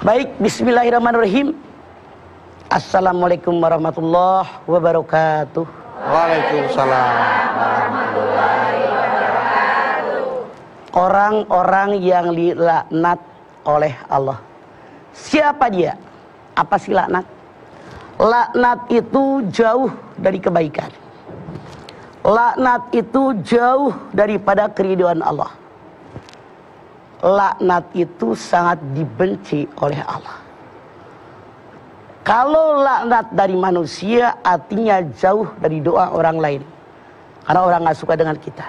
Baik, bismillahirrahmanirrahim. Assalamualaikum warahmatullahi wabarakatuh. Waalaikumsalam warahmatullahi wabarakatuh. Orang-orang yang dilaknat oleh Allah. Siapa dia? Apa sih laknat? Laknat itu jauh dari kebaikan. Laknat itu jauh daripada keridhaan Allah. Laknat itu sangat dibenci oleh Allah. Kalau laknat dari manusia artinya jauh dari doa orang lain. Karena orang gak suka dengan kita.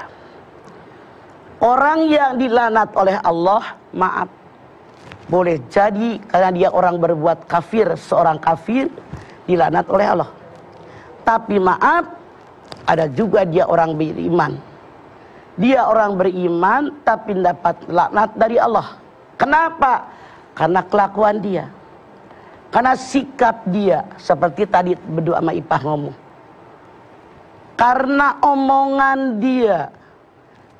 Orang yang dilaknat oleh Allah, maaf, boleh jadi karena dia orang berbuat kafir, seorang kafir dilaknat oleh Allah. Tapi maaf, ada juga dia orang beriman. Dia orang beriman tapi dapat laknat dari Allah. Kenapa? Karena kelakuan dia. Karena sikap dia. Seperti tadi berdua sama Ipah ngomong. Karena omongan dia.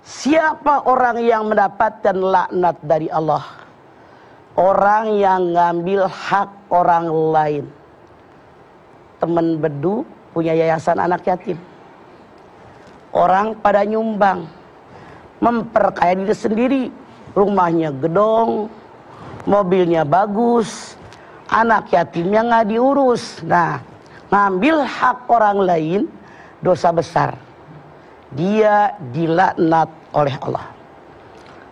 Siapa orang yang mendapatkan laknat dari Allah? Orang yang ngambil hak orang lain. Teman bedu punya yayasan anak yatim. Orang pada nyumbang. Memperkaya diri sendiri. Rumahnya gedong, mobilnya bagus, anak yatimnya nggak diurus. Nah, ngambil hak orang lain dosa besar. Dia dilaknat oleh Allah.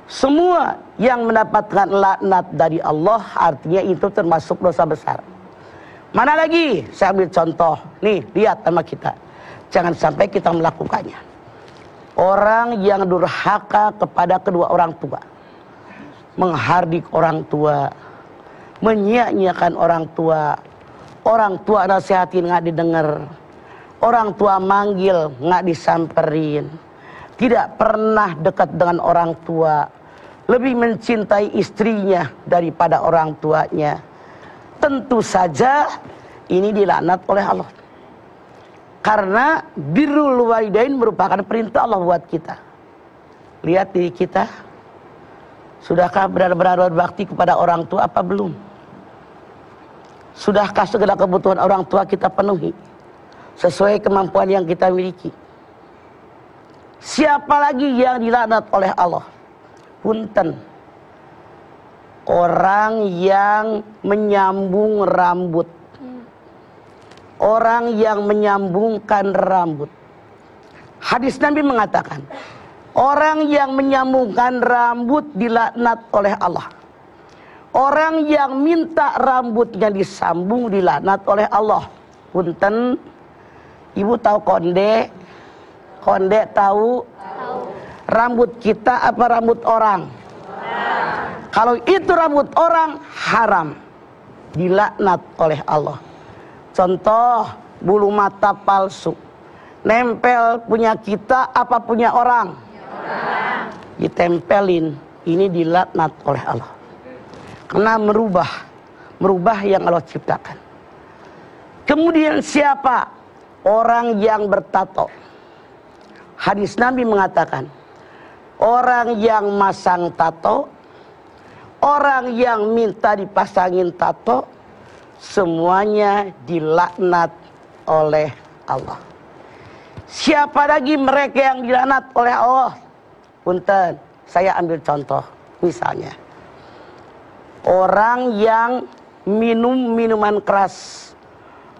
Semua yang mendapatkan laknat dari Allah artinya itu termasuk dosa besar. Mana lagi? Saya ambil contoh. Nih, lihat sama kita. Jangan sampai kita melakukannya. Orang yang durhaka kepada kedua orang tua, menghardik orang tua, menyia-nyiakan orang tua nasihatin nggak didengar, orang tua manggil nggak disamperin, tidak pernah dekat dengan orang tua, lebih mencintai istrinya daripada orang tuanya. Tentu saja ini dilaknat oleh Allah. Karena birrul walidain merupakan perintah Allah buat kita. Lihat diri kita. Sudahkah benar-benar berbakti kepada orang tua apa belum? Sudahkah segala kebutuhan orang tua kita penuhi? Sesuai kemampuan yang kita miliki. Siapa lagi yang dilaknat oleh Allah? Punten. Orang yang menyambung rambut. Orang yang menyambungkan rambut. Hadis Nabi mengatakan, orang yang menyambungkan rambut dilaknat oleh Allah. Orang yang minta rambutnya disambung dilaknat oleh Allah. Punten, ibu tahu konde? Konde tahu? Rambut kita apa rambut orang? Kalau itu rambut orang, haram. Dilaknat oleh Allah. Contoh, bulu mata palsu. Nempel punya kita apa punya orang? Ditempelin. Ini dilaknat oleh Allah. Karena merubah yang Allah ciptakan. Kemudian siapa? Orang yang bertato. Hadis Nabi mengatakan, orang yang masang tato, orang yang minta dipasangin tato, semuanya dilaknat oleh Allah. Siapa lagi mereka yang dilaknat oleh Allah? Punten, saya ambil contoh. Misalnya, orang yang minum minuman keras,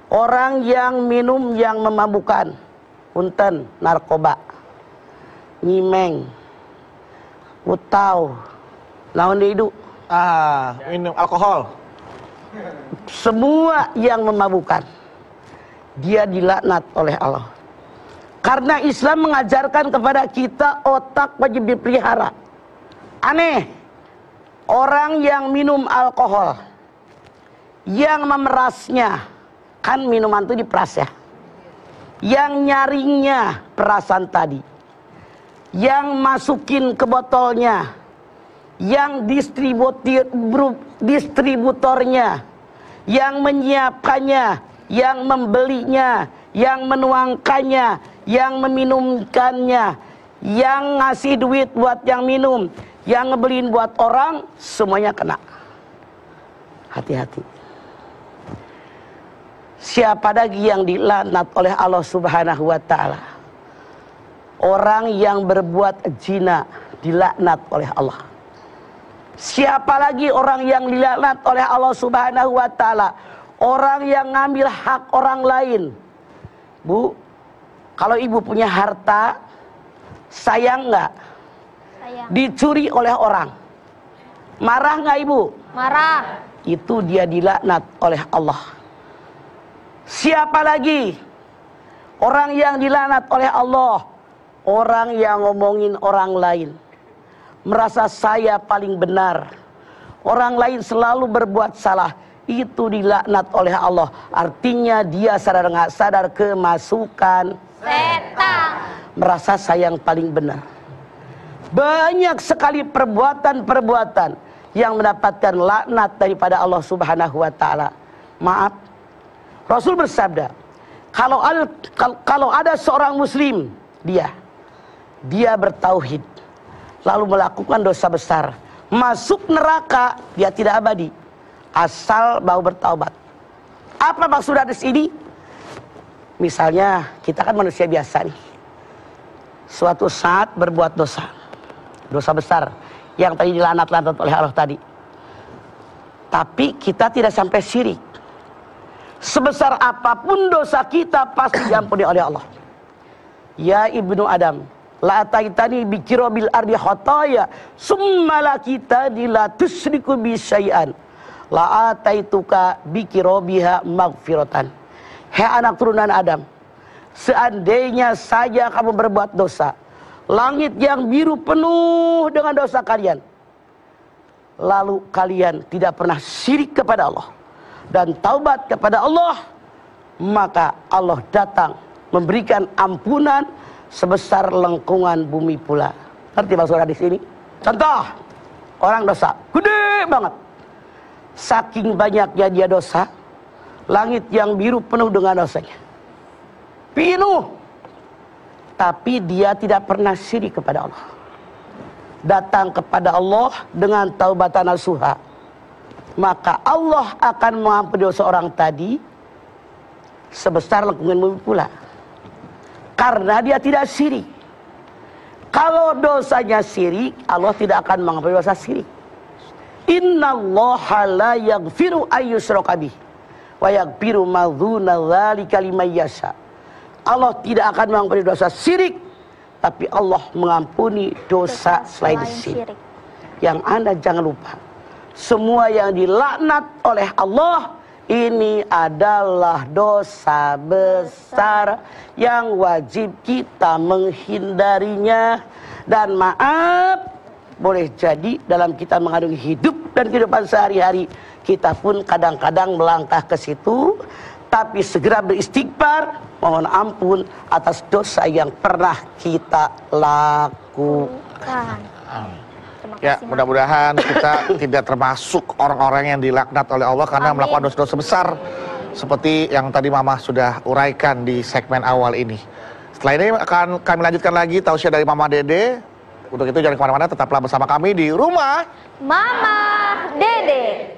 orang yang minum yang memabukkan. Punten, narkoba, nyimeng, utau, lawan hidup. Minum alkohol. Semua yang memabukkan, dia dilaknat oleh Allah. Karena Islam mengajarkan kepada kita otak wajib dipelihara. Aneh, orang yang minum alkohol, yang memerasnya, kan minuman itu diperas ya, yang nyaringnya perasan tadi, yang masukin ke botolnya, yang distributornya, yang menyiapkannya, yang membelinya, yang menuangkannya, yang meminumkannya, yang ngasih duit buat yang minum, yang ngebeliin buat orang, semuanya kena. Hati-hati. Siapa lagi yang dilaknat oleh Allah Subhanahu wa taala? Orang yang berbuat zina dilaknat oleh Allah. Siapa lagi orang yang dilaknat oleh Allah Subhanahu wa taala? Orang yang ngambil hak orang lain. Bu, kalau ibu punya harta, sayang nggak? Sayang. Dicuri oleh orang, marah nggak ibu? Marah. Itu dia dilaknat oleh Allah. Siapa lagi orang yang dilaknat oleh Allah? Orang yang ngomongin orang lain, merasa saya paling benar, orang lain selalu berbuat salah, itu dilaknat oleh Allah. Artinya dia sadar nggak sadar kemasukan Setan. merasa saya yang paling benar. Banyak sekali perbuatan-perbuatan yang mendapatkan laknat daripada Allah Subhanahu wa taala. Maaf, Rasul bersabda, kalau ada seorang muslim, dia bertauhid lalu melakukan dosa besar, masuk neraka, dia tidak abadi asal mau bertaubat. Apa maksud hadis ini? Misalnya kita kan manusia biasa nih, suatu saat berbuat dosa besar yang tadi dilaknat-laknat oleh Allah tadi, tapi kita tidak sampai syirik. Sebesar apapun dosa kita pasti diampuni oleh Allah. Ya ibnu Adam, la ataitani bi kirobil ardi khotoya summa la kitani la tusyriku bi syai'an la ataituka bi kirobiha maghfiratan. Hei anak turunan Adam, seandainya saja kamu berbuat dosa, langit yang biru penuh dengan dosa kalian, lalu kalian tidak pernah syirik kepada Allah dan taubat kepada Allah, maka Allah datang memberikan ampunan sebesar lengkungan bumi pula. Ngerti maksud hadis ini? Contoh, orang dosa gede banget, saking banyaknya dia dosa, langit yang biru penuh dengan dosanya, penuh, tapi dia tidak pernah syirik kepada Allah. Datang kepada Allah dengan taubatan nasuha, maka Allah akan mengampuni dosa orang tadi sebesar lengkungan bumi pula, karena dia tidak syirik. Kalau dosanya syirik, Allah tidak akan mengampuni dosa syirik. Innallaha la yaghfiru ayyushraka bih wa yaghfiru ma dzuna dzalika liman yasha. Allah tidak akan mengampuni dosa syirik, tapi Allah mengampuni dosa selain syirik. Yang Anda jangan lupa, semua yang dilaknat oleh Allah ini adalah dosa besar yang wajib kita menghindarinya. Dan maaf, boleh jadi dalam kita mengarungi hidup dan kehidupan sehari-hari, kita pun kadang-kadang melangkah ke situ, tapi segera beristighfar, mohon ampun atas dosa yang pernah kita lakukan. Ya, mudah-mudahan kita tidak termasuk orang-orang yang dilaknat oleh Allah karena melakukan dosa-dosa besar seperti yang tadi Mama sudah uraikan di segmen awal ini. Setelah ini akan kami lanjutkan lagi tausiah dari Mama Dede. Untuk itu jangan kemana-mana, tetaplah bersama kami di Rumah Mama Dede.